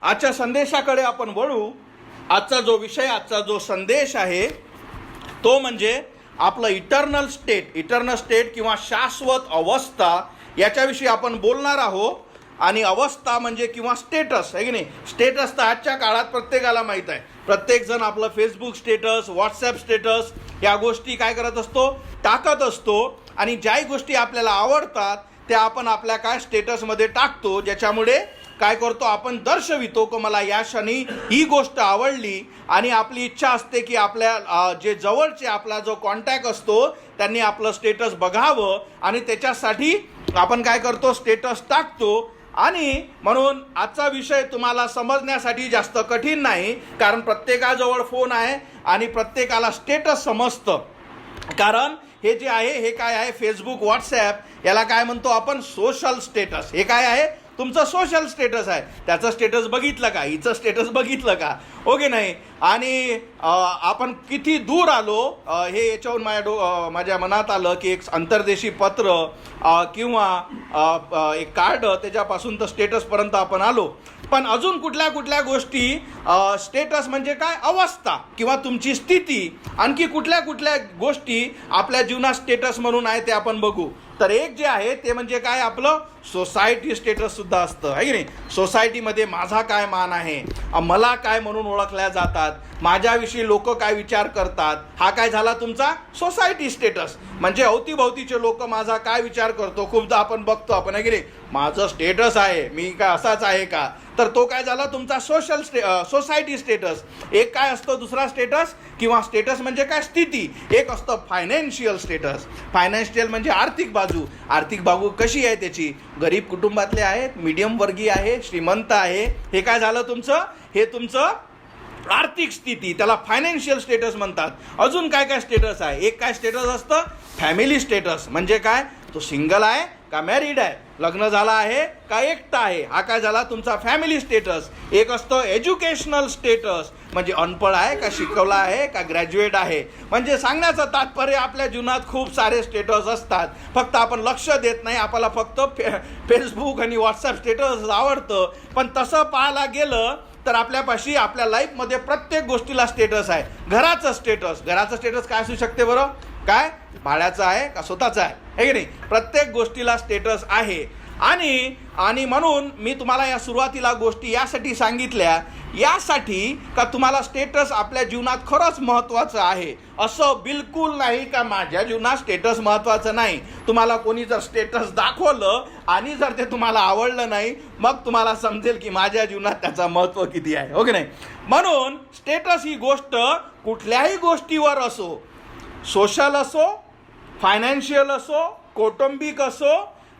आजच्या संदेशाकडे आपण वळू. आजचा जो विषय, आजचा जो संदेश आहे तो म्हणजे आपलं इटर्नल स्टेट किंवा शाश्वत अवस्था याच्याविषयी आपण बोलणार आहोत. आणि अवस्था म्हणजे किंवा स्टेटस आहे की नाही. स्टेटस तर आजच्या काळात प्रत्येकाला माहीत आहे. प्रत्येकजण आपलं फेसबुक स्टेटस, व्हॉट्सॲप स्टेटस या गोष्टी काय करत असतो, टाकत असतो. आणि ज्याही गोष्टी आपल्याला आवडतात त्या आपण आपल्या काय स्टेटसमध्ये टाकतो, ज्याच्यामुळे काय करतो आपण दर्शवितो की मला या क्षणी ही गोष्ट आवडली. आणि आपली इच्छा असते की आपल्या जे जवळचे आपला जो कॉन्टॅक्ट असतो त्यांनी आपलं स्टेटस बघावं आणि त्याच्यासाठी आपण काय करतो, स्टेटस टाकतो. आणि म्हणून आजचा विषय तुम्हाला समजण्यासाठी जास्त कठीण नाही, कारण प्रत्येकाजवळ फोन आहे आणि प्रत्येकाला स्टेटस समजतं. कारण हे जे आहे हे काय आहे, फेसबुक, व्हॉट्सॲप याला काय म्हणतो आपण, सोशल स्टेटस. हे काय आहे, तुमचं सोशल स्टेटस आहे. त्याचं स्टेटस बघितलं का, हिचं स्टेटस बघितलं का, ओके नाही. आणि आपण किती दूर आलो हे याच्याहून माझ्या मनात आलं की एक अंतर्देशी पत्र किंवा एक कार्ड, त्याच्यापासून तर स्टेटसपर्यंत आपण आलो. पण अजून कुठल्या गोष्टी, स्टेटस म्हणजे काय, अवस्था किंवा तुमची स्थिती. आणखी कुठल्या गोष्टी आपल्या जीवनात स्टेटस म्हणून आहे ते आपण बघू. तर एक जे आहे ते म्हणजे काय, आपलं सोसायटी स्टेटस सुद्धा असतं आहे की नाही. सोसायटीमध्ये माझा काय मान आहे, मला काय म्हणून ओळखल्या जातात, माझ्याविषयी लोक काय विचार करतात, हा काय झाला तुमचा सोसायटी स्टेटस. म्हणजे अवतीभोवतीचे लोक माझा काय विचार करतो. खूपदा आपण बघतो आपण आहे की नाही, माझं स्टेटस आहे, मी काय असाच आहे का, तर तो काय झाला तुमचा सोसायटी स्टेटस. एक काय असतो दुसरा स्टेटस किंवा स्टेटस म्हणजे काय, स्थिती. एक असतं फायनान्शियल स्टेटस. फायनान्शियल म्हणजे आर्थिक बाजू. आर्थिक बाजू कशी आहे त्याची, गरीब कुटुंबातले आहेत, मीडियम वर्गीय आहे, श्रीमंत आहे, हे काय झालं तुमचं, हे तुमचं आर्थिक स्थिती, त्याला फायनान्शियल स्टेटस म्हणतात. अजून काय स्टेटस आहे, एक काय स्टेटस असतं, फॅमिली स्टेटस. म्हणजे काय, तो सिंगल आहे का मॅरिड आहे, लग्न झाला आहे का एकटा आहे, हा काय झाला तुमचा फॅमिली स्टेटस. एक असतं एज्युकेशनल स्टेटस, म्हणजे अनपढ आहे का शिकवला आहे का ग्रॅज्युएट आहे. म्हणजे सांगण्याचं तात्पर्य आपल्या जीवनात खूप सारे स्टेटस असतात, फक्त आपण लक्ष देत नाही. आपल्याला फक्त फेसबुक आणि व्हॉट्सॲप स्टेटस आवडतं. पण तसं पाहायला गेलं तर आपल्यापाशी आपल्या लाईफमध्ये प्रत्येक गोष्टीला स्टेटस आहे. घराचं स्टेटस काय असू शकते बरं, काय भाड्याचं आहे का स्वतःचं आहे, हे की नाही. प्रत्येक गोष्टीला स्टेटस आहे. आणि म्हणून मी तुम्हाला या सुरुवातीला गोष्टी यासाठी सांगितल्या, यासाठी का तुम्हाला स्टेटस आपल्या जीवनात खरंच महत्त्वाचं आहे. असं बिलकुल नाही का माझ्या जीवनात स्टेटस महत्त्वाचं नाही. तुम्हाला कोणी जर स्टेटस दाखवलं आणि जर ते तुम्हाला आवडलं नाही, मग तुम्हाला समजेल की माझ्या जीवनात त्याचं महत्त्व किती आहे, हो की नाही. म्हणून स्टेटस ही गोष्ट कुठल्याही गोष्टीवर असो, सोशल असो, फायनान्शियल असो, कौटुंबिक असो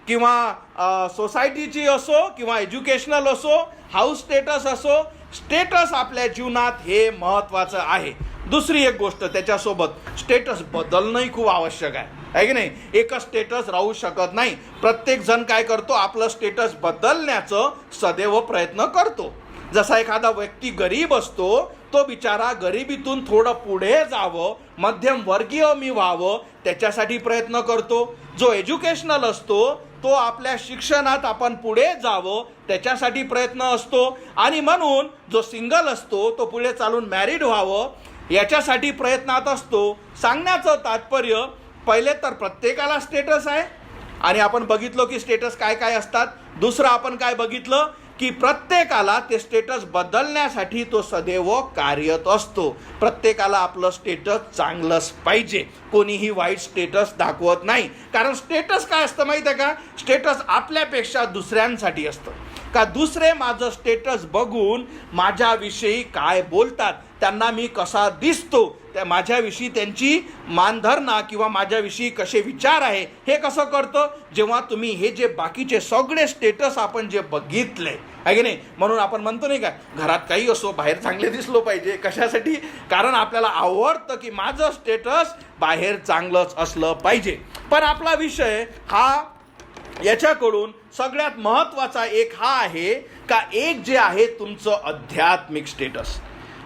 किंवा सोसायटीची असो किंवा एज्युकेशनल असो, हाऊस स्टेटस असो, स्टेटस आपल्या जीवनात हे महत्त्वाचं आहे. दुसरी एक गोष्ट, त्याच्यासोबत स्टेटस बदलणंही खूप आवश्यक आहे की नाही. एकच स्टेटस राहू शकत नाही. प्रत्येक जण काय करतो, आपलं स्टेटस बदलण्याचं सदैव प्रयत्न करतो. जसा एखादा व्यक्ती गरीब असतो, तो बिचारा गरिबीतून थोडं पुढे जावं, मध्यम वर्गीय मी व्हावं, त्याच्यासाठी प्रयत्न करतो. जो एज्युकेशनल असतो तो आपल्या शिक्षणात आपण पुढे जावं, त्याच्यासाठी प्रयत्न असतो. आणि म्हणून जो सिंगल असतो तो पुढे चालून मॅरिड व्हावं, याच्यासाठी प्रयत्नात असतो. सांगण्याचं तात्पर्य, पहिले तर प्रत्येकाला स्टेटस आहे आणि आपण बघितलो की स्टेटस काय असतात. दुसरं आपण काय बघितलं की प्रत्येकाला ते स्टेटस बदलण्यासाठी तो सदैव कार्यरत असतो. प्रत्येकाला आपलं स्टेटस चांगलंच पाहिजे, कोणीही वाईट स्टेटस दाखवत नाही. कारण स्टेटस काय असतं माहीत आहे का, स्टेटस आपल्यापेक्षा दुसऱ्यांसाठी असतं. का दुसरे माझं स्टेटस बघून माझ्याविषयी काय बोलतात, त्यांना मी कसा दिसतो, त्या माझ्याविषयी त्यांची मानधरणा किंवा माझ्याविषयी कसे विचार आहे, हे कसं करतं, जेव्हा तुम्ही हे जे बाकीचे सगळे स्टेटस आपण जे बघितले आहे की नाही. म्हणून आपण म्हणतो नाही का, घरात काही असो बाहेर चांगले दिसलो पाहिजे. कशासाठी, कारण आपल्याला आवडतं की माझं स्टेटस बाहेर चांगलंच असलं पाहिजे. पण आपला विषय हा याच्याकडून सगळ्यात महत्त्वाचा एक हा आहे का, एक जे आहे तुमचं आध्यात्मिक स्टेटस.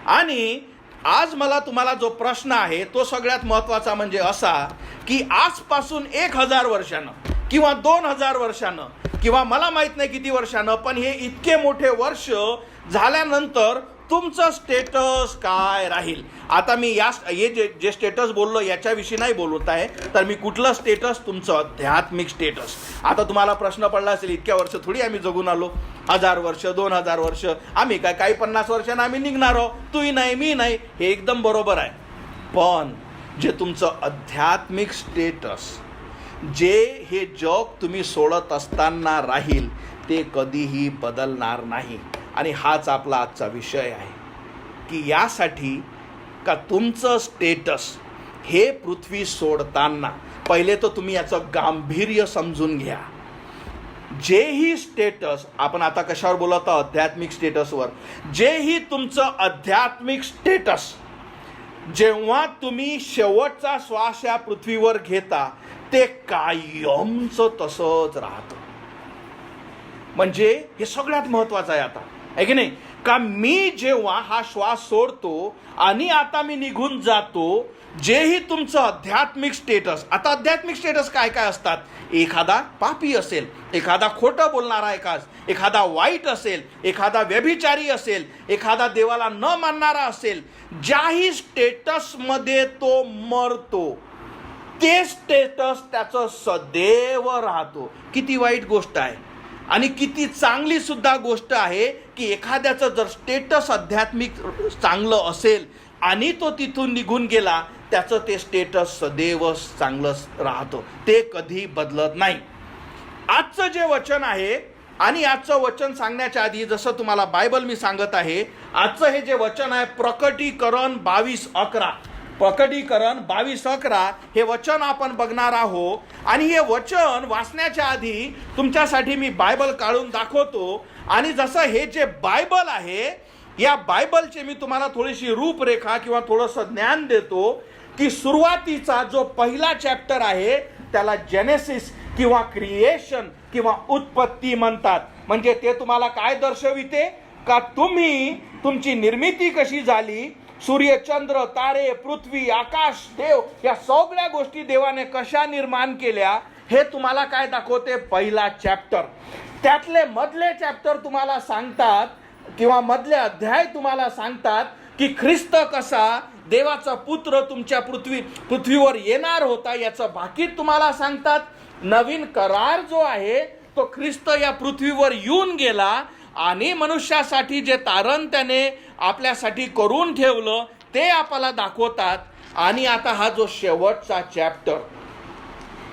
आणि आज मला तुम्हाला जो प्रश्न आहे तो सगळ्यात महत्त्वाचा म्हणजे असा की आजपासून 1000 वर्षानं किंवा 2000 वर्षानं किंवा मला माहित नाही किती वर्षानं, पण हे इतके मोठे वर्ष झाल्यानंतर तुमचं स्टेटस काय राहील. आता मी हे जे स्टेटस बोललो याच्याविषयी नाही बोलत आहे, तर मी कुठलं स्टेटस, तुमचं आध्यात्मिक स्टेटस. आता तुम्हाला प्रश्न पडला असेल, इतक्या वर्ष थोडी आम्ही जगून आलो, 1000 वर्ष 2000 वर्ष, आम्ही काय काही 50 वर्षांना आम्ही निघणार आहोत, तूही नाही मी नाही. हे एकदम बरोबर आहे. पण जे तुमचं आध्यात्मिक स्टेटस, जे हे जग तुम्ही सोडत असताना राहील, ते कधीही बदलणार नाही. आणि हाच आपला आजचा विषय आहे की यासाठी का तुमचं स्टेटस हे पृथ्वी सोडताना पहिले तर तुम्ही याचं गांभीर्य समजून घ्या. जेही स्टेटस, आपण आता कशावर बोलत आहोत, आध्यात्मिक स्टेटसवर. जेही तुमचं आध्यात्मिक स्टेटस, जेव्हा तुम्ही शेवटचा श्वास या पृथ्वीवर घेता, ते कायमचं तसंच राहतं. म्हणजे हे सगळ्यात महत्वाचं आहे आता, आहे की नाही. का मी जेव्हा हा श्वास सोडतो आणि आता मी निघून जातो, जेही तुमचं आध्यात्मिक स्टेटस, आता आध्यात्मिक स्टेटस काय काय असतात. एखादा पापी असेल, एखादा खोटं बोलणारा एखादा वाईट असेल, एखादा व्यभिचारी असेल, एखादा देवाला न मानणारा असेल, ज्याही स्टेटसमध्ये तो मरतो, ते स्टेटस त्याचं सदैव राहतो. किती वाईट गोष्ट आहे आणि किती चांगली सुद्धा गोष्ट आहे की एखाद्याचं जर स्टेटस आध्यात्मिक चांगलं असेल आणि तो तिथून निघून गेला, त्याचं ते स्टेटस सदैव चांगलं राहतं, ते कधी बदलत नाही. आजचं जे वचन आहे, आणि आजचं वचन सांगण्याच्या आधी जसं तुम्हाला बायबल मी सांगत आहे, आजचं हे जे वचन आहे प्रकटीकरण 22:11, प्रकटीकरण 22:11 हे वचन आपण बघणार आहोत. आणि हे वचन वाचण्याच्या आधी तुमच्यासाठी मी बायबल काढून दाखवतो. आणि जसं हे जे बायबल आहे, या बायबलचे मी तुम्हाला थोडीशी रूपरेखा किंवा थोडंसं ज्ञान देतो की सुरुवातीचा जो पहिला चॅप्टर आहे त्याला जेनेसिस किंवा क्रिएशन किंवा उत्पत्ती म्हणतात. म्हणजे ते तुम्हाला काय दर्शविते का तुम्ही तुमची निर्मिती कशी झाली, सूर्य चंद्र तारे पृथ्वी आकाश देव या सगळ्या गोष्टी देवाने कशा निर्माण केल्या, हे तुम्हाला काय दाखवते पहिला चॅप्टर. त्यातले मधले चॅप्टर तुम्हाला सांगतात किंवा मधले अध्याय तुम्हाला सांगतात की ख्रिस्त कसा देवाचा पुत्र तुमच्या पृथ्वीवर येणार होता, याचं भाकीत तुम्हाला सांगतात. नवीन करार जो आहे तो ख्रिस्त या पृथ्वीवर येऊन गेला आणि मनुष्यासाठी जे तारण त्याने आपल्यासाठी करून ठेवलं ते आपल्याला दाखवतात. आणि आता हा जो शेवटचा चॅप्टर,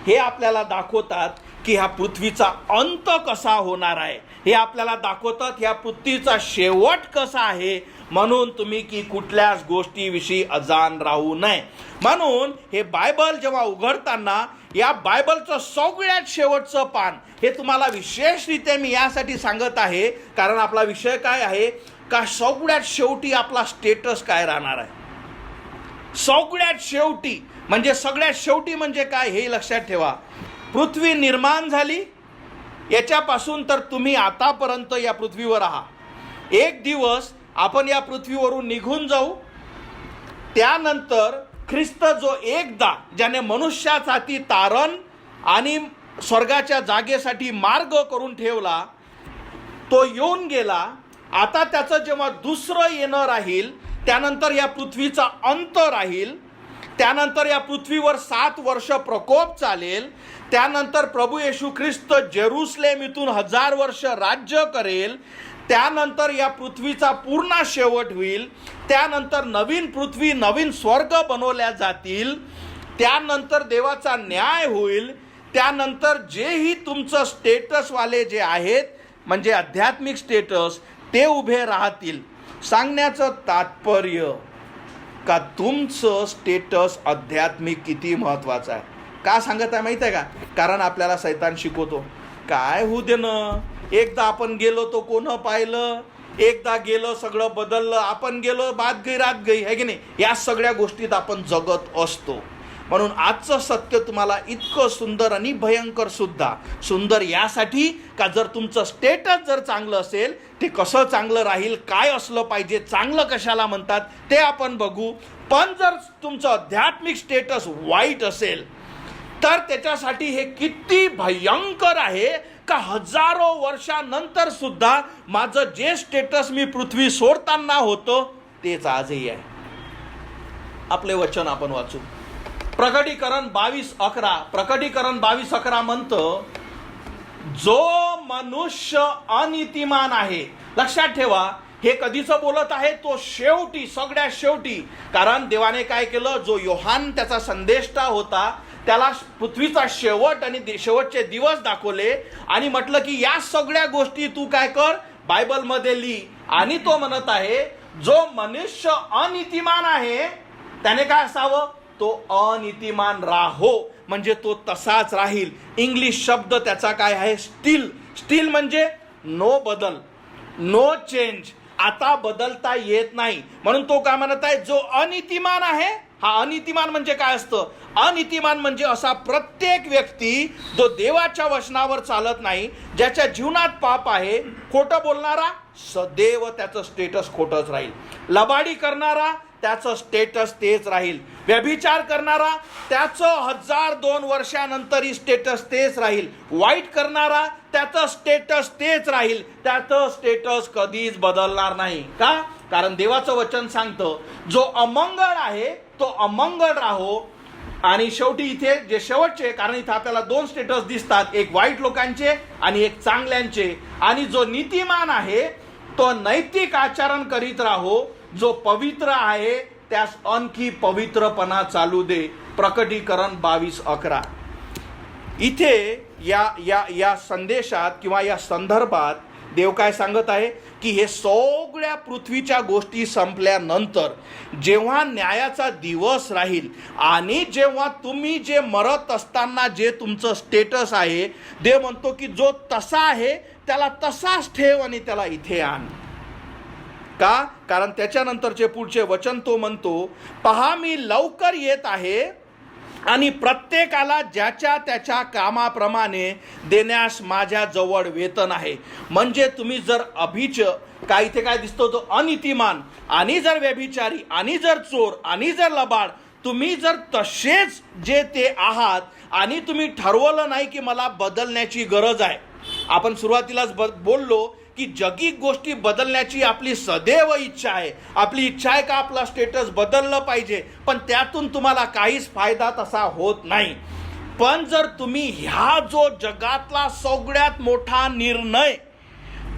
हे आपल्याला दाखवतात की ह्या पृथ्वीचा अंत कसा होणार आहे, हे आपल्याला दाखवतात ह्या पृथ्वीचा शेवट कसा आहे. म्हणून तुम्ही की कुठल्याच गोष्टीविषयी अजाण राहू नये. म्हणून हे बायबल जेव्हा उघडताना या बायबलचं सगळ्यात शेवटचं पान हे तुम्हाला विशेषरित्या मी यासाठी सांगत आहे, कारण आपला विषय काय आहे का सगळ्यात शेवटी आपला स्टेटस काय राहणार आहे. सगळ्यात शेवटी म्हणजे सगळ्यात शेवटी म्हणजे काय हे लक्षात ठेवा. पृथ्वी निर्माण झाली याच्यापासून तर तुम्ही आतापर्यंत या पृथ्वीवर आहात. एक दिवस आपण या पृथ्वीवरून निघून जाऊ. त्यानंतर ख्रिस्त जो एकदा ज्याने मनुष्यासाठी तारण आणि स्वर्गाच्या जागेसाठी मार्ग करून ठेवला, तो येऊन गेला. आता त्याचं जेव्हा दुसरं येणं राहील, त्यानंतर या पृथ्वीचा अंत राहील. त्यानंतर या पृथ्वीवर 7 वर्ष प्रकोप चालेल. त्यानंतर प्रभू येशू ख्रिस्त जेरुसलेम इथून 1000 वर्ष राज्य करेल. त्यानंतर या पृथ्वीचा पूर्ण शेवट होईल. त्यानंतर नवीन पृथ्वी नवीन स्वर्ग बनवल्या जातील. त्यानंतर देवाचा न्याय होईल. त्यानंतर जेही तुमचं स्टेटसवाले जे आहेत म्हणजे आध्यात्मिक स्टेटस ते उभे राहतील. सांगण्याचं तात्पर्य का तुमचं स्टेटस आध्यात्मिक किती महत्त्वाचं आहे. का सांगत आहे माहीत आहे का, कारण आपल्याला सैतान शिकवतो काय होऊ दे ना, एकदा आपण गेलो तो कोण पाहिलं, एकदा गेलं सगळं बदललं, आपण गेलो बात गई रात गई, है की नाही. या सगळ्या गोष्टीत आपण जगत असतो. म्हणून आजचं सत्य तुम्हाला इतकं सुंदर आणि भयंकर सुद्धा सुंदर यासाठी का जर तुमचं स्टेटस जर चांगलं असेल, ते कसं चांगलं राहील, काय असलं पाहिजे, चांगलं कशाला म्हणतात ते आपण बघू. पण जर तुमचं आध्यात्मिक स्टेटस वाईट असेल तर त्याच्यासाठी हे किती भयंकर आहे का हजारो वर्षानंतर सुद्धा माझं जे स्टेटस मी पृथ्वी सोडताना होतं तेच आजही आहे. आपले वचन आपण वाचू. प्रकटीकरण 22:11. प्रकटीकरण 22:11 म्हणतं, जो मनुष्य अनीतिमान आहे. लक्षात ठेवा, हे कधीच बोलत आहे तो शेवटी, सगळ्यात शेवटी. कारण देवाने काय केलं, जो योहान त्याचा संदेष्टा होता त्याला पृथ्वीचा शेवट आणि शेवटचे दिवस दाखवले आणि म्हटलं की या सगळ्या गोष्टी तू काय कर, बायबलमध्ये लिही. आणि तो म्हणत आहे जो मनुष्य अनीतिमान आहे त्याने काय असावं, तो अनीतिमान राहो, म्हणजे तो तसाच राहील. इंग्लिश शब्द त्याचा काय आहे, स्टील. स्टील म्हणजे नो बदल, नो चेंज, आता बदलता येत नाही. म्हणून तो काय म्हणत आहे, जो अनीतिमान आहे. हा अनीतिमान म्हणजे काय असतं, अनीतिमान म्हणजे असा प्रत्येक व्यक्ती जो देवाच्या वचनावर चालत नाही, ज्याच्या जीवनात पाप आहे, खोटं बोलणारा, सदैव त्याचं स्टेटस खोटंच राहील. लबाडी करणारा, त्याचं स्टेटस तेच राहील. व्यभिचार करणारा, त्याचं 1002 वर्षानंतरही स्टेटस तेच राहील. वाईट करणारा, त्याचं स्टेटस तेच राहील. त्याचं स्टेटस कधीच बदलणार नाही. का? कारण देवाचं वचन सांगतं, जो अमंगळ आहे तो अमंगळ राहो. आणि शेवटी इथे जे शेवटचे, कारण इथे आपल्याला 2 स्टेटस दिसतात, एक वाईट लोकांचे आणि एक चांगल्यांचे. आणि जो नीतिमान आहे तो नैतिक आचरण करीत राहो. जो पवित्र आहे त्यास आणखी पवित्रपणा चालू दे. प्रकटीकरण 22:11. इथे या संदेशात किंवा या संदर्भात देव काय सांगत आहे की हे सगळ्या पृथ्वीच्या गोष्टी संपल्यानंतर जेव्हा न्यायाचा दिवस राहील आणि जेव्हा तुम्ही जे मरत असताना जे तुमचं स्टेटस आहे, देव म्हणतो की जो तसा आहे त्याला तसाच ठेव आणि त्याला इथे आण. का? कारण त्याच्यानंतरचे पुढचे वचन तो म्हणतो, पहा मी लवकर येत आहे आणि प्रत्येकाला ज्याच्या त्याच्या कामाप्रमाणे देण्यास माझ्या जवळ वेतन आहे. म्हणजे तुम्ही जर अभिच काय इथे काय दिसतो, तो अनीतिमान आणि जर व्यभिचारी आणि जर चोर आणि जर लबाड, तुम्ही जर तसेच जे ते आहात आणि तुम्ही ठरवलं नाही की मला बदलण्याची गरज आहे. आपण सुरुवातीलाच बोललो की जगिक गोष्टी बदलण्याची आपली सदैव इच्छा आहे. आपली इच्छा आहे का आपला स्टेटस बदललं पाहिजे, पण त्यातून तुम्हाला काहीच फायदा तसा होत नाही. पण जर तुम्ही ह्या जो जगातला सगळ्यात मोठा निर्णय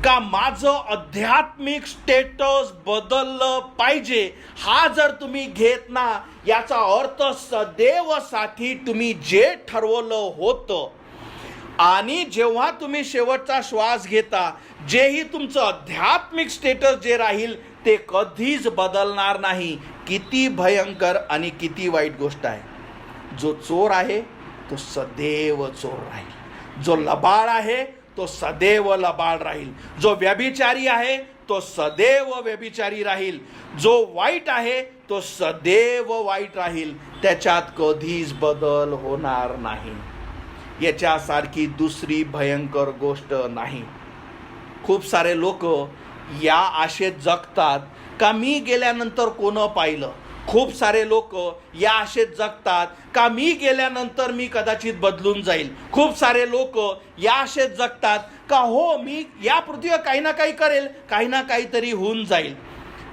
का माझं आध्यात्मिक स्टेटस बदललं पाहिजे, हा जर तुम्ही घेत ना, याचा अर्थ सदैवसाठी तुम्ही जे ठरवलं होतं आणि जेव्हा तुम्ही शेवटचा श्वास घेता, जेही तुमचं आध्यात्मिक स्टेटस जे राहील ते कधीच बदलणार नाही. किती भयंकर आणि किती वाईट गोष्ट आहे. जो चोर आहे तो सदैव चोर राहील. जो लबाड आहे तो सदैव लबाड राहील. जो व्यभिचारी आहे तो सदैव व्यभिचारी राहील. जो वाईट आहे तो सदैव वाईट राहील. त्याच्यात कधीच बदल होणार नाही. याच्यासारखी दुसरी भयंकर गोष्ट नाही. खूप सारे लोक या आशेत जगतात का मी गेल्यानंतर कोण पाहिलं. खूप सारे लोक या आशेत जगतात का मी गेल्यानंतर मी कदाचित बदलून जाईल. खूप सारे लोक या आशेत जगतात का हो मी या पृथ्वीवर काही ना काही करेल, काही ना काहीतरी होऊन जाईल.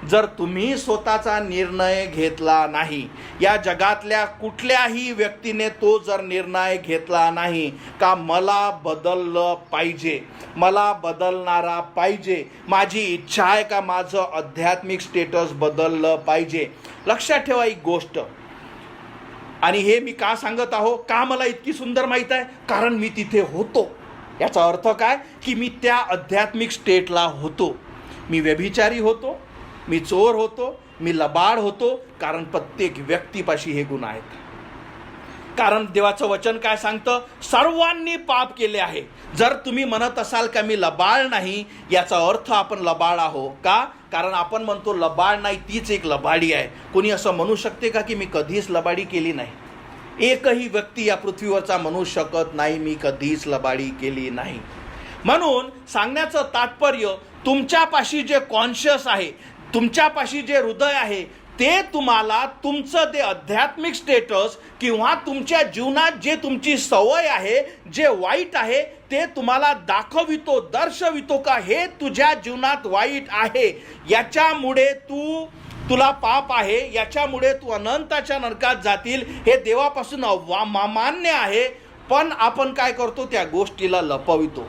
जर तुम्ही स्वतःचा निर्णय घेतला नाही, या जगातल्या कुठल्याही व्यक्तीने तो जर निर्णय घेतला नाही का मला बदललं पाहिजे, मला बदलणारा पाहिजे, माझी इच्छा आहे का माझं आध्यात्मिक स्टेटस बदललं पाहिजे. लक्षात ठेवा एक गोष्ट, आणि हे मी का सांगत आहो, का मला इतकी सुंदर माहीत आहे, कारण मी तिथे होतो. याचा अर्थ काय की मी त्या आध्यात्मिक स्टेटला होतो. मी व्यभिचारी होतो, मी चोर होतो, मी लबाड होतो, कारण प्रत्येक व्यक्तीपाशी हे गुण आहेत. कारण देवाचं वचन काय सांगतं, सर्वांनी पाप केले आहे. जर तुम्ही म्हणत असाल का मी लबाड नाही, याचा अर्थ आपण लबाड आहो. का? कारण आपण म्हणतो लबाड नाही तीच एक लबाडी आहे. कोणी असं म्हणू शकते का की मी कधीच लबाडी केली नाही? एकही व्यक्ती या पृथ्वीवरचा म्हणू शकत नाही मी कधीच लबाडी केली नाही. म्हणून सांगण्याचं तात्पर्य, तुमच्यापाशी जे कॉन्शियस आहे, तुमच्यापाशी जे हृदय आहे, ते तुम्हाला तुमचं ते आध्यात्मिक स्टेटस किंवा तुमच्या जीवनात जे तुमची सवय आहे, जे वाईट आहे, ते तुम्हाला दाखवितो, दर्शवितो का हे तुझ्या जीवनात वाईट आहे, याच्यामुळे तुला पाप आहे, याच्यामुळे तू अनंताच्या नरकात जातील, हे देवापासून मान्य आहे. पण आपण काय करतो, त्या गोष्टीला लपवितो.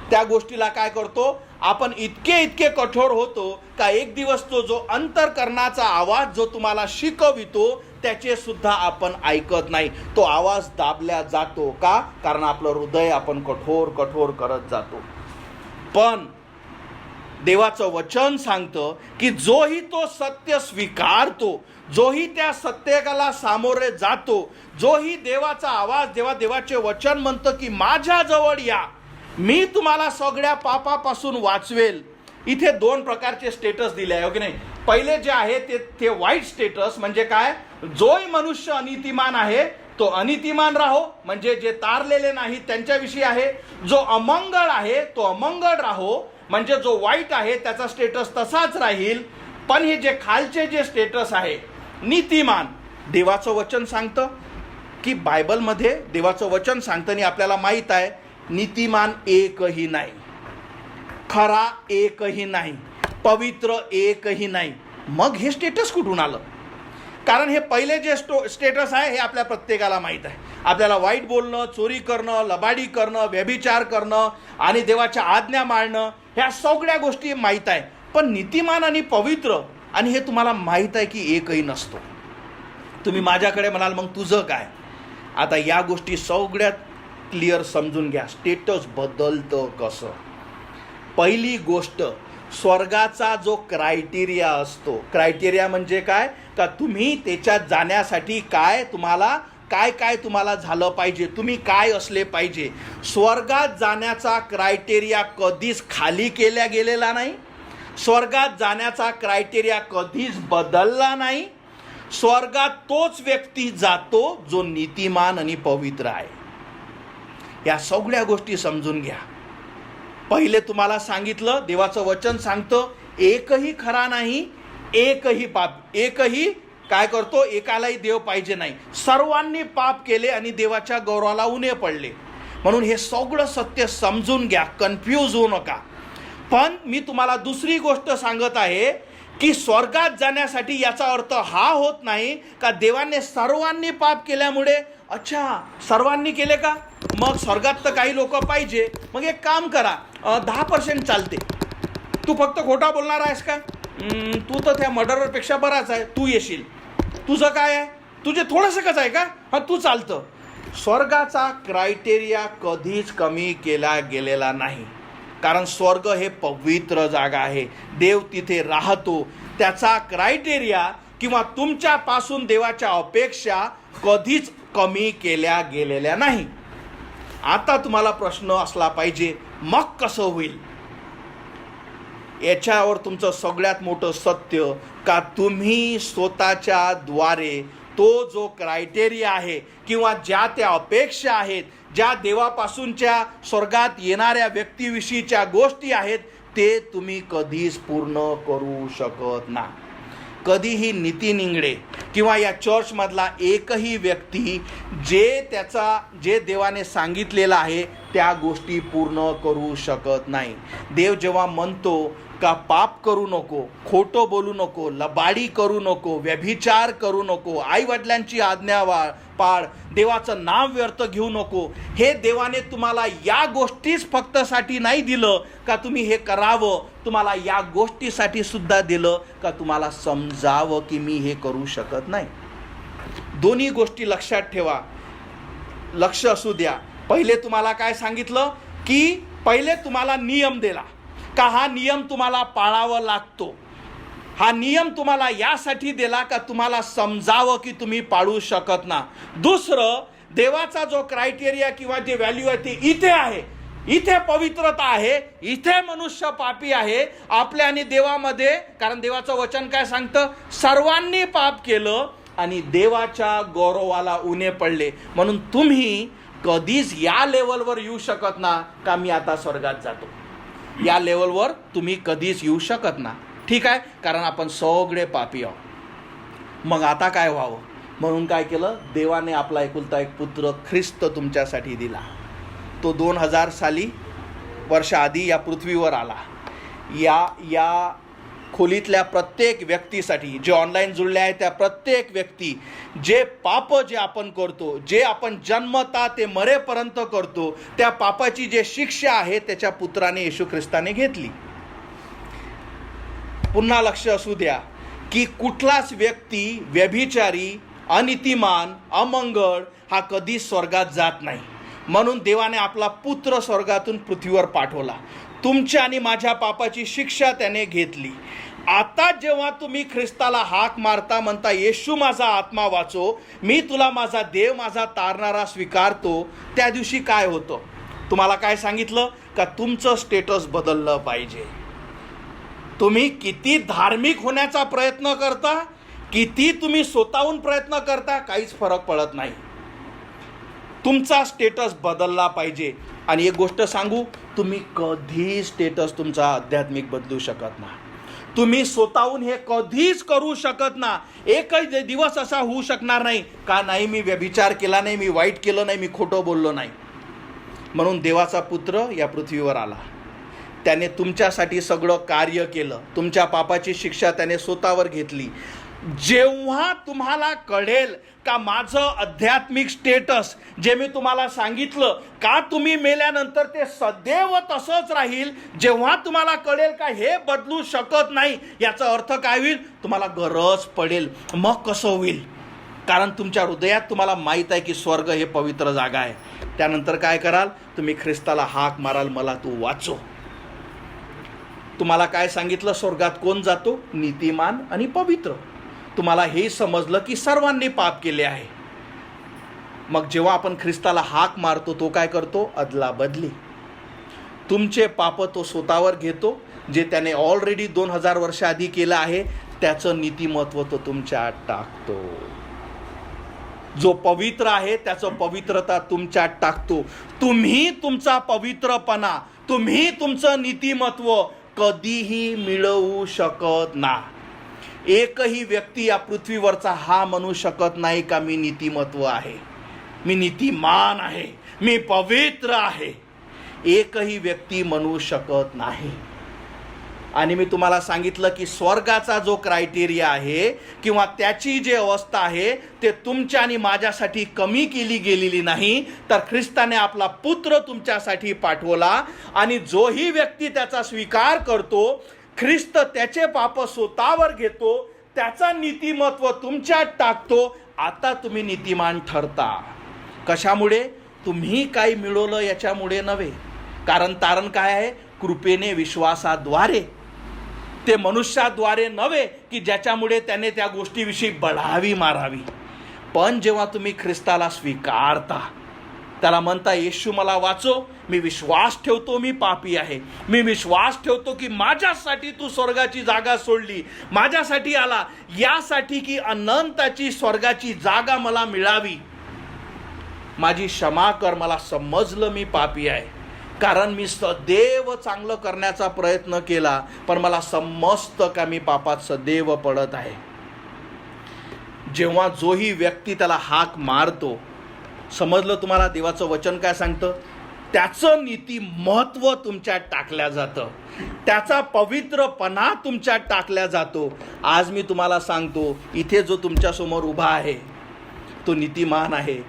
त्या गोष्टीला काय करतो आपण, इतके कठोर होतो का एक दिवस तो जो अंतःकरणाचा आवाज जो तुम्हाला शिकवितो त्याचे सुद्धा आपण ऐकत नाही. तो आवाज दाबल्या जातो का, कारण आपलं हृदय आपण कठोर करत जातो. पण देवाचं वचन सांगतं की जोही तो सत्य स्वीकारतो, जोही त्या सत्याला सामोरे जातो, जोही देवाचा आवाज, देवाचे वचन म्हणतं की माझ्या जवळ या, मी तुम्हाला सगळ्या पापापासून वाचवेल. इथे 2 प्रकारचे स्टेटस दिले आहे, हो की नाही. पहिले जे आहे ते वाईट स्टेटस म्हणजे काय, जोही मनुष्य अनितिमान आहे तो अनितिमान राहो, म्हणजे जे तारलेले नाही त्यांच्याविषयी आहे. जो अमंगळ आहे तो अमंगळ राहो, म्हणजे जो वाईट आहे त्याचा स्टेटस तसाच राहील. पण हे जे खालचे जे स्टेटस आहे नीतिमान, देवाचं वचन सांगतं की बायबलमध्ये देवाचं वचन सांगतं आणि आपल्याला माहीत आहे नीतिमान एकही नाही, खरा एकही नाही, पवित्र एकही नाही. मग हे स्टेटस कुठून आलं? कारण हे पहिले जे स्टेटस आहे हे आपल्या प्रत्येकाला माहीत आहे. आपल्याला वाईट बोलणं, चोरी करणं, लबाडी करणं, व्यभिचार करणं आणि देवाच्या आज्ञा माळणं, ह्या सगळ्या गोष्टी माहीत आहे. पण नीतिमान आणि पवित्र, आणि हे तुम्हाला माहीत आहे की एकही नसतो. तुम्ही माझ्याकडे म्हणाल मग तुझं काय? आता या गोष्टी सगळ्यात क्लिअर समजून घ्या. स्टेटस बदलतं कसं? पहिली गोष्ट, स्वर्गाचा जो क्रायटेरिया असतो, क्रायटेरिया म्हणजे काय का तुम्ही त्याच्यात जाण्यासाठी काय तुम्हाला झालं पाहिजे, तुम्ही काय असले पाहिजे. स्वर्गात जाण्याचा क्रायटेरिया कधीच खाली केला गेलेला नाही. स्वर्गात जाण्याचा क्रायटेरिया कधीच बदलला नाही. स्वर्गात तोच व्यक्ती जातो जो नीतिमान आणि पवित्र आहे. या सगळ्या गोष्टी समजून घ्या. पहिले तुम्हाला सांगितलं, देवाचं वचन सांगतं एकही खरा नाही, एकही पाप, एकही काय करतो, एकालाही देव पाहिजे नाही. सर्वांनी पाप केले आणि देवाच्या गौरवाला उणे पडले. म्हणून हे सगळं सत्य समजून घ्या, कन्फ्यूज होऊ नका. पण मी तुम्हाला दुसरी गोष्ट सांगत आहे की स्वर्गात जाण्यासाठी याचा अर्थ हा होत नाही का देवाने सर्वांनी पाप केल्यामुळे, अच्छा सर्वांनी केले का मग स्वर्गात तर काही लोक पाहिजे, मग एक काम करा 10% चालते. तू फक्त खोटा बोलणार आहेस का? तू तर त्या मर्डररपेक्षा बराच आहे, तू येशील. तुझं काय आहे? तुझे थोडंसं कसं आहे का? हां तू चालतं. स्वर्गाचा क्रायटेरिया कधीच कमी केला गेलेला नाही. कारण स्वर्ग हे पवित्र जागा आहे, देव तिथे राहतो. त्याचा क्रायटेरिया किंवा तुमच्यापासून देवाच्या अपेक्षा कधीच कमी केल्या गेलेल्या नाही. आता तुम्हाला प्रश्न असला पाहिजे मग कसं होईल? याच्यावर तुमचं सगळ्यात मोठं सत्य का तुम्ही स्वतःच्या द्वारे तो जो क्रायटेरिया आहे किंवा ज्या त्या अपेक्षा आहेत, ज्या देवापासूनच्या स्वर्गात येणाऱ्या व्यक्तीविषयीच्या गोष्टी आहेत, ते तुम्ही कधीच पूर्ण करू शकत नाही. कधीही नितीन इंगळे किंवा या चर्चमधला एकही व्यक्ती जे देवाने सांगितलेलं आहे त्या गोष्टी पूर्ण करू शकत नाही. देव जेव्हा म्हणतो का पाप करू नको, खोटं बोलू नको, लबाडी करू नको, व्यभिचार करू नको, आई वडिलांची आज्ञा पाळ, देवाचं नाव व्यर्थ घेऊ नको, हे देवाने तुम्हाला या गोष्टीच फक्त साठी नाही दिलं का तुम्ही हे करावं, तुम्हाला या गोष्टीसाठी सुद्धा दिलं का तुम्हाला समजावं की मी हे करू शकत नाही. दोन्ही गोष्टी लक्षात ठेवा, लक्ष असू द्या. पहिले तुम्हाला काय सांगितलं की पहिले तुम्हाला नियम दिला का हा नियम तुम्हाला पाळावा लागतो. हा नियम तुम्हाला यासाठी दिला का तुम्हाला समजावं की तुम्ही पाळू शकत ना. दुसरं, देवाचा जो क्रायटेरिया किंवा जे व्हॅल्यू आहे ते इथे आहे, इथे पवित्रता आहे, इथे मनुष्य पापी आहे आपल्या आणि देवामध्ये. कारण देवाचं वचन काय सांगतं, सर्वांनी पाप केलं आणि देवाच्या गौरवाला उणे पडले. म्हणून तुम्ही कधीच या लेवलवर येऊ शकत ना का मी आता स्वर्गात जातो. या लेवलवर तुम्ही कधीच येऊ शकत ना. ठीक आहे, कारण आपण सगळे पापी आहोत. मग आता काय व्हावं म्हणून काय केलं, देवाने आपला एकुलता एक पुत्र ख्रिस्त तुमच्यासाठी दिला. तो 2000 वर्ष आधी या पृथ्वीवर आला. या खोलीतल्या प्रत्येक व्यक्तीसाठी, जे ऑनलाईन जुळले आहे त्या प्रत्येक व्यक्ती, जे पाप जे आपण करतो, जे आपण जन्मता ते मरेपर्यंत करतो, त्या पापाची जे शिक्षा आहे त्याच्या पुत्राने येशू ख्रिस्ताने घेतली. पुन्हा लक्ष असू द्या की कुठलाच व्यक्ती व्यभिचारी, अनितिमान, अमंगळ हा कधीच स्वर्गात जात नाही. म्हणून देवाने आपला पुत्र स्वर्गातून पृथ्वीवर पाठवला. तुमच्या आणि माझ्या पापाची शिक्षा त्याने घेतली. आता जेव्हा तुम्ही ख्रिस्ताला हाक मारता, म्हणता येशू माझा आत्मा वाचो, मी तुला माझा देव, माझा तारणारा स्वीकारतो, त्या दिवशी काय होतं? तुम्हाला काय सांगितलं का तुमचं स्टेटस बदललं पाहिजे. तुम्ही किती धार्मिक होण्याचा प्रयत्न करता, किती तुम्ही स्वतःहून प्रयत्न करता, काहीच फरक पडत नाही. तुमचा स्टेटस बदलला पाहिजे. आणि एक गोष्ट सांगू, तुम्ही कधी स्टेटस तुमचा आध्यात्मिक बदलू शकत नाही. तुम्ही स्वतःहून हे कधीच करू शकत ना. एकही दिवस असा होऊ शकणार नाही का नाही मी व्यभिचार केला नाही, मी वाईट केलं नाही, मी खोटं बोललो नाही. म्हणून देवाचा पुत्र या पृथ्वीवर आला. त्याने तुमच्यासाठी सगळं कार्य केलं. तुमच्या पापाची शिक्षा त्याने स्वतःवर घेतली. जेव्हा तुम्हाला कळेल का माझं आध्यात्मिक स्टेटस जे मी तुम्हाला सांगितलं का तुम्ही मेल्यानंतर ते सदैव तसंच राहील, जेव्हा तुम्हाला कळेल का हे बदलू शकत नाही, याचा अर्थ काय होईल? तुम्हाला गरज पडेल. मग कसं होईल? कारण तुमच्या हृदयात तुम्हाला माहीत आहे की स्वर्ग हे पवित्र जागा आहे. त्यानंतर काय कराल? तुम्ही ख्रिस्ताला हाक माराल, मला तू वाचव. तुम्हाला काय सांगितलं? स्वर्गात कोण जातो? नीतिमान आणि पवित्र. तुम्हाला हे समजलं की सर्वांनी पाप केले आहे. मग जेव्हा आपण ख्रिस्ताला हाक मारतो, तो काय करतो? अदला बदली. तुमचे पाप तो स्वतःवर घेतो. जे त्याने ऑलरेडी 2000 वर्ष आधी केलं आहे त्याचं नीतिमत्व तो तुमच्यात टाकतो. जो पवित्र आहे त्याचं पवित्रता तुमच्यात टाकतो. तुम्ही तुमचा पवित्रपणा, तुम्ही तुमचं नीतिमत्व कधीही मिळवू शकत नाही. एकही व्यक्ती या पृथ्वीवरचा हा म्हणू शकत नाही का मी नीतिमत्व आहे, मी नीतिमान आहे, मी पवित्र आहे. एकही व्यक्ती म्हणू शकत नाही. आणि मी तुम्हाला सांगितलं की स्वर्गाचा जो क्रायटेरिया आहे किंवा त्याची जी अवस्था आहे ते तुमच्या आणि माझ्यासाठी कमी केली गेलेली नाही, तर ख्रिस्ताने आपला पुत्र तुमच्यासाठी पाठवला. आणि जोही व्यक्ती त्याचा स्वीकार करतो, ख्रिस्त त्याचे पाप स्वतःवर घेतो, त्याचा नीतिमत्व तुमच्यात टाकतो. आता तुम्ही नीतिमान ठरता. कशामुळे? तुम्ही काही मिळवलं याच्यामुळे नव्हे. कारण तारण काय आहे? कृपेने, विश्वासाद्वारे. ते मनुष्याद्वारे नव्हे की ज्याच्यामुळे त्याने त्या गोष्टीविषयी बढावी मारावी. पण जेव्हा तुम्ही ख्रिस्ताला स्वीकारता, त्याला म्हणता येशू मला वाचव, मी विश्वास ठेवतो मी पापी आहे, मी विश्वास ठेवतो की माझ्यासाठी तू स्वर्गाची जागा सोडली, माझ्यासाठी आला यासाठी की अनंताची स्वर्गाची जागा मला मिळावी. माझी क्षमा कर, मला समजलं मी पापी आहे. कारण मी सदैव चांगलं करण्याचा प्रयत्न केला, पण मला समजतं का मी पापात सदैव पडत आहे. जेव्हा जोही व्यक्ती त्याला हाक मारतो, समजलं तुम्हाला देवाचं वचन काय सांगतं? त्याचं नीतिमत्व तुमच्यात टाकल्या जातं, त्याचा पवित्रपणा तुमच्यात टाकल्या जातो. आज मी तुम्हाला सांगतो, इथे जो तुमच्यासमोर उभा आहे तो नीतिमान आहे.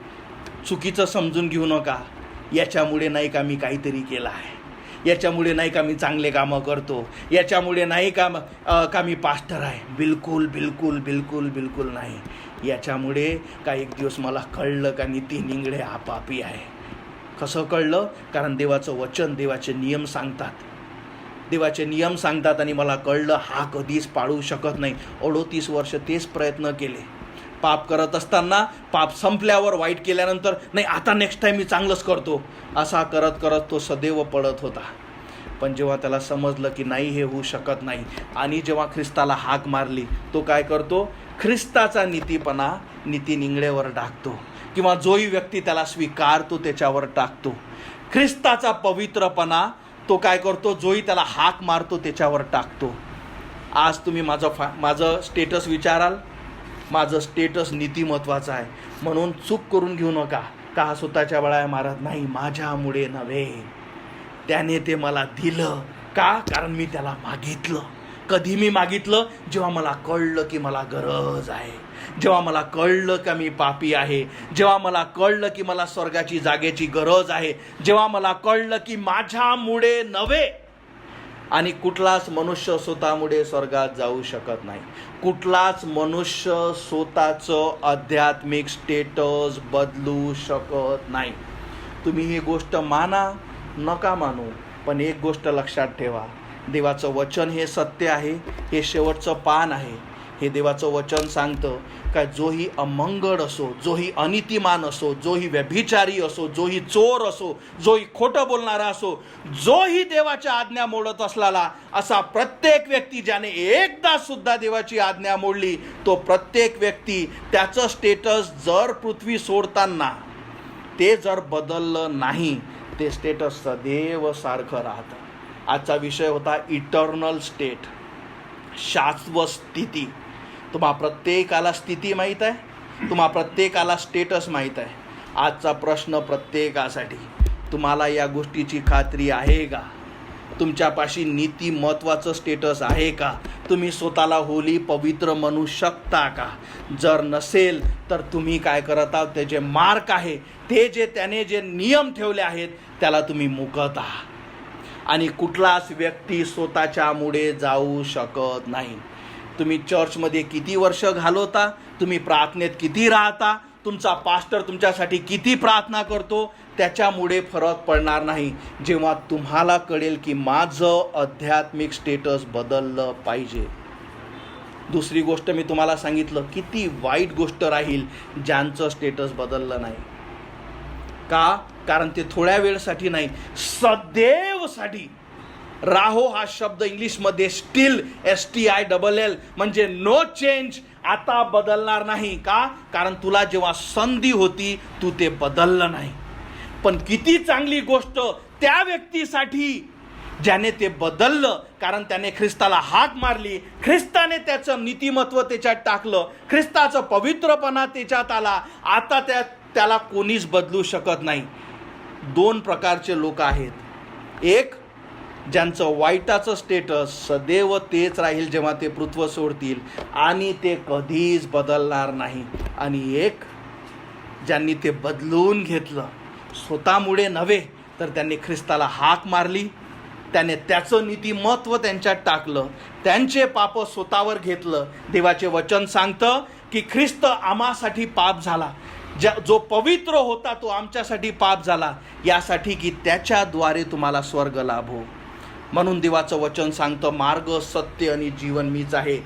चुकीचं समजून घेऊ नका. याच्यामुळे नाही का मी काहीतरी केलं आहे, याच्यामुळे नाही का मी चांगले कामं करतो, याच्यामुळे नाही का मी पास्टर आहे. बिलकुल बिलकुल बिलकुल बिलकुल नाही. याच्यामुळे का एक दिवस मला कळलं का नितीन निंगडे हा पापी आहे. कसं कळलं? कारण देवाचं वचन, देवाचे नियम सांगतात, देवाचे नियम सांगतात. आणि मला कळलं हा कधीच पाळू शकत नाही. 38 वर्ष तेच प्रयत्न केले. पाप करत असताना, पाप संपल्यावर, वाईट केल्यानंतर नाही आता नेक्स्ट टाईम मी चांगलंच करतो, असा करत करत तो सदैव पडत होता. पण जेव्हा त्याला समजलं की नाही हे होऊ शकत नाही, आणि जेव्हा ख्रिस्ताला हाक मारली, तो काय करतो? ख्रिस्ताचा नीतीपणा नीती निंगळेवर टाकतो. किंवा जोही व्यक्ती त्याला स्वीकारतो त्याच्यावर टाकतो. ख्रिस्ताचा पवित्रपणा तो काय करतो? जोही त्याला हाक मारतो त्याच्यावर टाकतो. आज तुम्ही माझं स्टेटस विचाराल, माझं स्टेटस नीती महत्त्वाचं आहे. म्हणून चूक करून घेऊ नका का हा स्वतःच्या बळाला मारत नाही, माझ्यामुळे नव्हे, त्याने ते मला दिलं. का? कारण मी त्याला मागितलं. कधी मी मागितलं? जेव्हा मला कळलं की मला गरज आहे, जेव्हा मला कळलं का मी पापी आहे, जेव्हा मला कळलं की मला स्वर्गाची जागेची गरज आहे, जेव्हा मला कळलं की माझ्यामुळे नव्हे. आणि कुठलाच मनुष्य स्वतःमुळे स्वर्गात जाऊ शकत नाही. कुठलाच मनुष्य स्वतःचं आध्यात्मिक स्टेटस बदलू शकत नाही. तुम्ही ही गोष्ट माना नका मानू, पण एक गोष्ट लक्षात ठेवा, देवाचं वचन हे सत्य आहे, हे शेवटचं पान आहे. हे देवाचं वचन सांगतं का जोही अमंगळ असो, जोही अनितिमान असो, जोही व्यभिचारी असो, जोही चोर असो, जोही खोटं बोलणारा असो, जोही देवाच्या आज्ञा मोडत असलेला असा प्रत्येक व्यक्ती ज्याने एकदा सुद्धा देवाची आज्ञा मोडली, तो प्रत्येक व्यक्ती त्याचं स्टेटस जर पृथ्वी सोडताना ते जर बदललं नाही, ते स्टेटस सदैव सारखं राहतं. आजचा विषय होता इटर्नल स्टेट, शाश्वत स्थिती. तुम्हा प्रत्येकाला स्थिती माहीत आहे, तुम्हा प्रत्येकाला स्टेटस माहीत आहे. आजचा प्रश्न प्रत्येकासाठी, तुम्हाला या गोष्टीची खात्री आहे का? तुमच्यापाशी नीती महत्त्वाचं स्टेटस आहे का? तुम्ही स्वतःला होली पवित्र म्हणू शकता का? जर नसेल तर तुम्ही काय करत आहात? ते जे मार्क आहे, ते जे त्याने जे नियम ठेवले आहेत त्याला तुम्ही मुकत आहात. आणि कुठलाच व्यक्ती स्वतःच्यामुळे जाऊ शकत नाही. तुम्ही चर्चमध्ये किती वर्ष घालवता, तुम्ही प्रार्थनेत किती राहता, तुमचा पास्टर तुमच्यासाठी किती प्रार्थना करतो, त्याच्यामुळे फरक पडणार नाही. जेव्हा तुम्हाला कळेल की माझं आध्यात्मिक स्टेटस बदललं पाहिजे. दुसरी गोष्ट मी तुम्हाला सांगितलं, किती वाईट गोष्ट राहील ज्यांचं स्टेटस बदललं नाही. का? कारण ते थोड्या वेळसाठी नाही, सदैवसाठी. राहो हा शब्द इंग्लिशमध्ये स्टील, STILL, म्हणजे नो चेंज, आता बदलणार नाही. का? कारण तुला जेव्हा संधी होती तू ते बदललं नाही. पण किती चांगली गोष्ट त्या व्यक्तीसाठी ज्याने ते बदललं, कारण त्याने ख्रिस्ताला हाक मारली, ख्रिस्ताने त्याचं नीतिमत्व त्याच्यात टाकलं, ख्रिस्ताचं पवित्रपणा त्याच्यात आला. आता त्याला कोणीच बदलू शकत नाही. दोन प्रकारचे लोक आहेत. एक, ज्यांचं वाईटाचं स्टेटस सदैव तेच राहील जेव्हा ते पृथ्वी सोडतील आणि ते कधीच बदलणार नाही. आणि एक, ज्यांनी ते बदलून घेतलं, स्वतःमुळे नव्हे तर त्यांनी ख्रिस्ताला हाक मारली, त्याने त्याचं नीतिमत्व त्यांच्यात टाकलं, त्यांचे पाप स्वतःवर घेतलं. देवाचे वचन सांगतं की ख्रिस्त आम्हासाठी पाप झाला, जो पवित्र होता तो आमच्यासाठी पाप झाला, यासाठी की त्याच्याद्वारे तुम्हाला स्वर्ग लाभो. म्हणून देवाचं वचन सांगतं, मार्ग, सत्य आणि जीवन मीच आहे.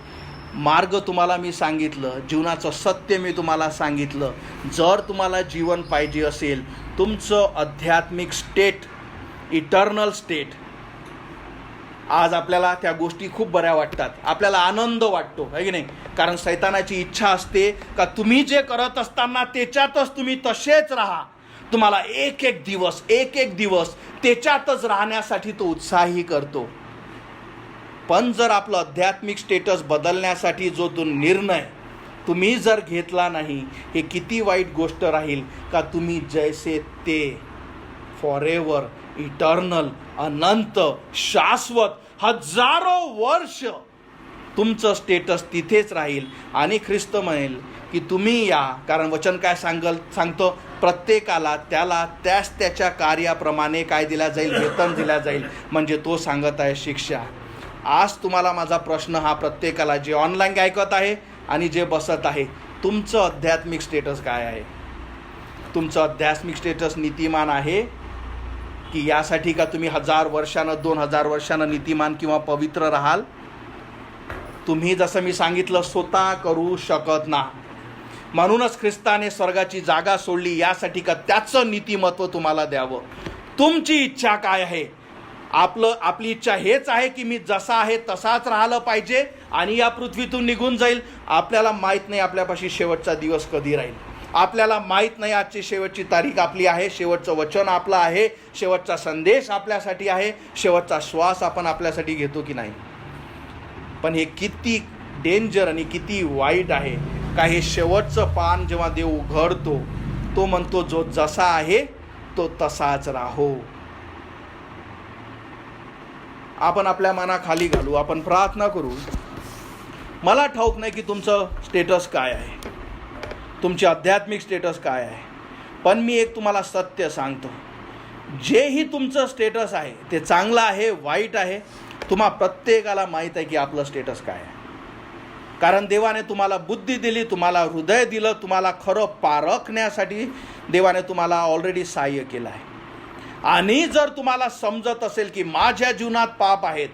मार्ग तुम्हाला मी सांगितलं, जीवनाचं सत्य मी तुम्हाला सांगितलं. जर तुम्हाला जीवन पाहिजे असेल, तुमचं आध्यात्मिक स्टेट, इटर्नल स्टेट, आज आपल्याला त्या गोष्टी खूप बऱ्या वाटतात, आपल्याला आनंद वाटतो, आहे की नाही? कारण सैतानाची इच्छा असते का तुम्ही जे करत असताना त्याच्यातच तुम्ही तसेच राहा. तुम्हाला एक एक दिवस त्याच्यातच राहण्यासाठी तो उत्साही करतो. पण जर आपलं आध्यात्मिक स्टेटस बदलण्यासाठी जो तो निर्णय तुम्ही जर घेतला नाही, हे किती वाईट गोष्ट राहील का तुम्ही जैसे ते फॉरेवर, इटर्नल, अनंत, शाश्वत, हजारो वर्ष तुमचं स्टेटस तिथेच राहील. आणि ख्रिस्त म्हणेल की तुम्ही या, कारण वचन काय सांगतो, प्रत्येकाला त्याला त्याच्या कार्याप्रमाणे काय दिला जाईल, वेतन दिला जाईल. म्हणजे तो सांगत आहे शिक्षा. आज तुम्हाला माझा प्रश्न हा प्रत्येकाला, जे ऑनलाईन ऐकत आहे आणि जे बसत आहे, तुमचं आध्यात्मिक स्टेटस काय आहे? तुमचं आध्यात्मिक स्टेटस नीतिमान आहे की यासाठी का तुम्ही 1000 वर्षानं 2000 वर्षानं नीतिमान किंवा पवित्र राहाल? तुम्ही जसं मी सांगितलं स्वतः करू शकत ना. म्हणूनच ख्रिस्ताने स्वर्गाची जागा सोडली, यासाठी का त्याचं नीतिमत्व तुम्हाला द्यावं. तुमची इच्छा काय आहे? आपली इच्छा हेच आहे की मी जसा आहे तसाच राहिलं पाहिजे आणि या पृथ्वीतून निघून जाईल. आपल्याला माहीत नाही आपल्यापाशी शेवटचा दिवस कधी राहील. आपल्याला माहीत नाही आजची शेवटची तारीख आपली आहे, शेवटचं वचन आपलं आहे, शेवटचा संदेश आपल्यासाठी आहे, शेवटचा श्वास आपण आपल्यासाठी घेतो की नाही. पण हे किती डेंजर आणि किती वाईट आहे काही शेवटचं पान जेव्हा देव उघडतो तो म्हणतो जो जसा आहे तो तसाच राहो. आपण आपल्या मनाखाली घालू, आपण प्रार्थना करू. मला ठाऊक नाही की तुमचं स्टेटस काय आहे, तुमचे आध्यात्मिक स्टेटस काय आहे, पण मी एक तुम्हाला सत्य सांगतो, जेही तुमचं स्टेटस आहे ते चांगलं आहे वाईट आहे, तुम्हा प्रत्येकाला माहीत आहे की आपलं स्टेटस काय आहे. कारण देवाने तुम्हाला बुद्धी दिली, तुम्हाला हृदय दिलं, तुम्हाला खरं पारखण्यासाठी देवाने तुम्हाला ऑलरेडी सहाय्य केलं आहे. आणि जर तुम्हाला समजत असेल की माझ्या जीवनात पाप आहेत,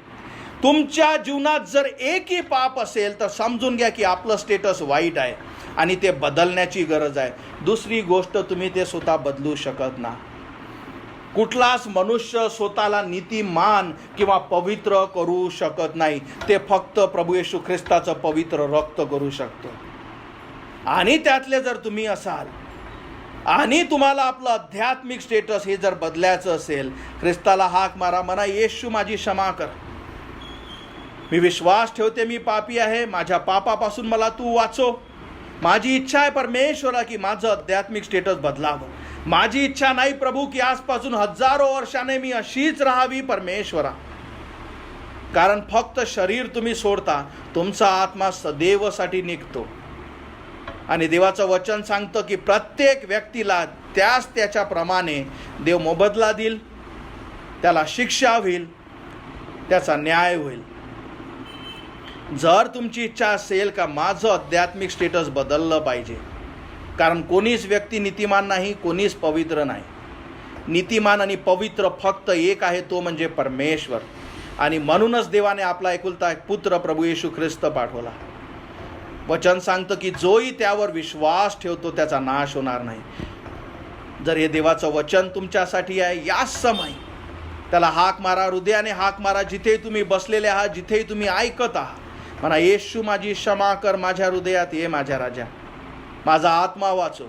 तुमच्या जीवनात जर एकही पाप असेल तर समजून घ्या की आपलं स्टेटस वाईट आहे आणि ते बदलण्याची गरज आहे. दुसरी गोष्ट, तुम्ही ते स्वतः बदलू शकत ना. कुठलाच मनुष्य स्वतःला नीतिमान किंवा पवित्र करू शकत नाही. ते फक्त प्रभू येशू ख्रिस्ताचं पवित्र रक्त करू शकतो. आणि त्यातले जर तुम्ही असाल आणि तुम्हाला आपलं आध्यात्मिक स्टेटस हे जर बदलायचं असेल, ख्रिस्ताला हाक मारा, म्हणा येशू माझी क्षमा कर, मी विश्वास ठेवते मी पापी आहे, माझ्या पापापासून मला तू वाचव. माझी इच्छा आहे परमेश्वरा की माझं आध्यात्मिक स्टेटस बदलावं. माझी इच्छा नाही प्रभू की आजपासून हजारो वर्षाने मी अशीच राहावी परमेश्वरा. कारण फक्त शरीर तुम्ही सोडता, तुमचा आत्मा सदैवसाठी निघतो. आणि देवाचं वचन सांगतं की प्रत्येक व्यक्तीला त्याच त्याच्याप्रमाणे देव मोबदला देईल, त्याला शिक्षा होईल, त्याचा न्याय होईल. जर तुमची इच्छा असेल का माझं आध्यात्मिक स्टेटस बदललं पाहिजे, कारण कोणीच व्यक्ती नीतिमान नाही, कोणीच पवित्र नाही. नीतिमान आणि पवित्र फक्त एक आहे, तो म्हणजे परमेश्वर. आणि म्हणूनच देवाने आपला एकुलता एक पुत्र प्रभू येशू ख्रिस्त पाठवला. वचन सांगतं की जोही त्यावर विश्वास ठेवतो त्याचा नाश होणार नाही. जर हे देवाचं वचन तुमच्यासाठी आहे, याच समय त्याला हाक मारा, हृदयाने हाक मारा. जिथेही तुम्ही बसलेले आहात, जिथेही तुम्ही ऐकत आहात, म्हणा येशू माझी क्षमा कर, माझ्या हृदयात ये माझ्या राजा, माझा आत्मा वाचव.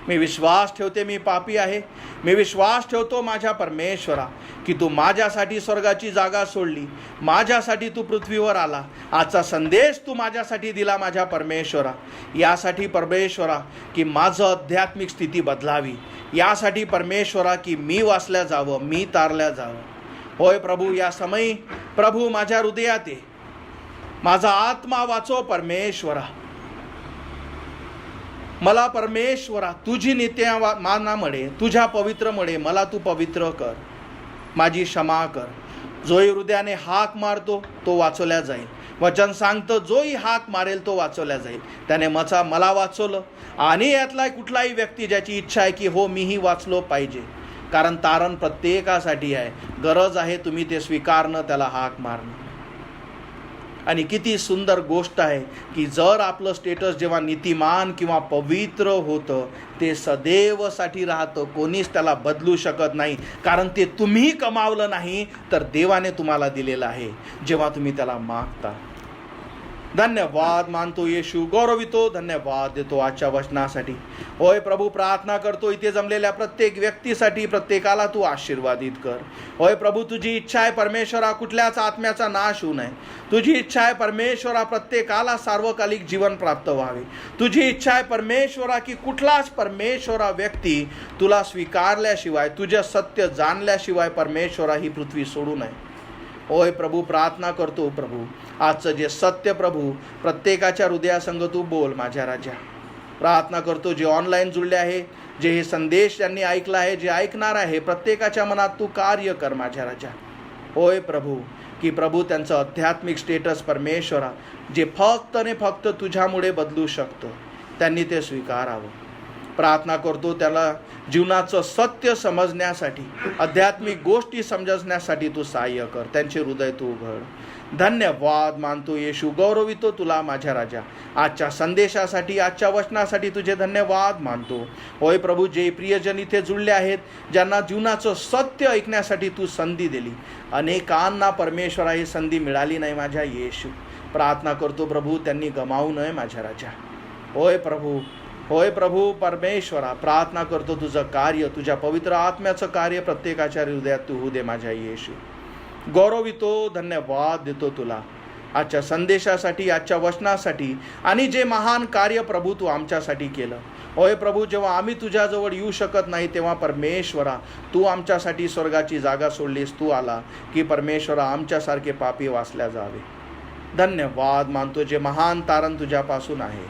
मी विश्वास ठेवते मी पापी आहे, मी विश्वास ठेवतो माझ्या परमेश्वरा की तू माझ्यासाठी स्वर्गाची जागा सोडली, माझ्यासाठी तू पृथ्वीवर आला, आजचा संदेश तू माझ्यासाठी दिला माझ्या परमेश्वरा. यासाठी परमेश्वरा की माझं आध्यात्मिक स्थिती बदलावी, यासाठी परमेश्वरा की मी वाचल्या जावं, मी तारल्या जावं. होय प्रभू, या समयी प्रभू माझ्या हृदयात ये, माझा आत्मा वाचव परमेश्वरा. मला परमेश्वरा तुझी नित्यमानामुळे, तुझ्या पवित्रमुळे मला तू पवित्र कर, माझी क्षमा कर. जोही हृदयाने हाक मारतो तो वाचवल्या जाईल. वचन सांगतं जोही हाक मारेल तो वाचवल्या जाईल. त्याने मला वाचवलं. आणि यातला कुठलाही व्यक्ती ज्याची इच्छा आहे की हो मीही वाचलो पाहिजे, कारण तारण प्रत्येकासाठी आहे, गरज आहे तुम्ही ते स्वीकारणं, त्याला हाक मारणं. आणि किती सुंदर गोष्ट आहे की जर आपलं स्टेटस जेव्हा नीतिमान किंवा पवित्र होतं, ते सदैवसाठी राहतं, कोणीच त्याला बदलू शकत नाही. कारण ते तुम्ही कमावलं नाही, तर देवाने तुम्हाला दिलेलं आहे जेव्हा तुम्ही त्याला मागता. धन्यवाद मानतो येशू, गौरवितो, धन्यवाद देतो आजच्या वचनासाठी. होय प्रभू, प्रार्थना करतो इथे जमलेल्या प्रत्येक व्यक्तीसाठी, प्रत्येकाला तू आशीर्वादित कर. होय प्रभू, तुझी इच्छा आहे परमेश्वरा कुठल्याच आत्म्याचा नाश होऊ नये. तुझी इच्छा आहे परमेश्वरा प्रत्येकाला सार्वकालिक जीवन प्राप्त व्हावे. तुझी इच्छा आहे परमेश्वरा की कुठलाच परमेश्वरा व्यक्ती तुला स्वीकारल्याशिवाय, तुझे सत्य जाणल्याशिवाय परमेश्वरा ही पृथ्वी सोडू नये. होय प्रभू, प्रार्थना करतो प्रभू, आजचं जे सत्य प्रभू प्रत्येकाच्या हृदयासंग तू बोल माझ्या राजा. प्रार्थना करतो जे ऑनलाईन जुळले आहे, जे हे संदेश त्यांनी ऐकला आहे, जे ऐकणार आहे, प्रत्येकाच्या मनात तू कार्य कर माझ्या राजा. होय प्रभू, की प्रभू त्यांचं आध्यात्मिक स्टेटस परमेश्वरा जे फक्त आणि फक्त तुझ्यामुळे बदलू शकतो, त्यांनी ते स्वीकारावं. प्रार्थना करतो त्याला जीवनाचं सत्य समजण्यासाठी, आध्यात्मिक गोष्टी समजण्यासाठी तू सहाय्य कर, त्यांचे हृदय तू उघड. धन्यवाद मानतो येशू, गौरवितो तुला माझ्या राजा. आजच्या संदेशासाठी, आजच्या वचनासाठी तुझे धन्यवाद मानतो. होय प्रभू, जे प्रियजन इथे जुळले आहेत, ज्यांना जीवनाचं सत्य ऐकण्यासाठी तू संधी दिली, अनेकांना परमेश्वरा ही संधी मिळाली नाही माझ्या येशू. प्रार्थना करतो प्रभू त्यांनी गमावू नये माझ्या राजा. होय प्रभू, होय प्रभू परमेश्वरा, प्रार्थना करतो तुझं कार्य, तुझ्या पवित्र आत्म्याचं कार्य प्रत्येकाच्या हृदयात तू होऊ दे माझ्या येशू. गौरवितो, धन्यवाद देतो तुला. आजच्या संदेशासाठी, आजच्या वचनासाठी आणि जे महान कार्य प्रभू तू आमच्यासाठी केलं. होय प्रभू, जेव्हा आम्ही तुझ्याजवळ येऊ शकत नाही तेव्हा परमेश्वरा तू आमच्यासाठी स्वर्गाची जागा सोडलीस. तू आला की परमेश्वरा आमच्यासारखे पापी वाचल्या जावे. धन्यवाद मानतो, जे महान तारण तुझ्यापासून आहे.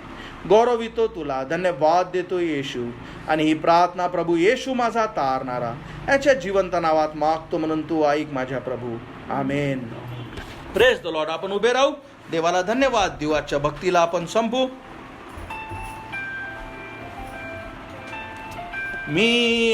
गौरवितो तुला, धन्यवाद देतो येशू. आणि ही प्रार्थना प्रभू येशू माझा तारणारा याच्या जिवंत नावात मागतो म्हणून तू ऐक माझ्या प्रभू. आमेन. Praise the lord. आपण उभे राहू, देवाला धन्यवाद देऊ. आजच्या भक्तीला आपण संपू. मी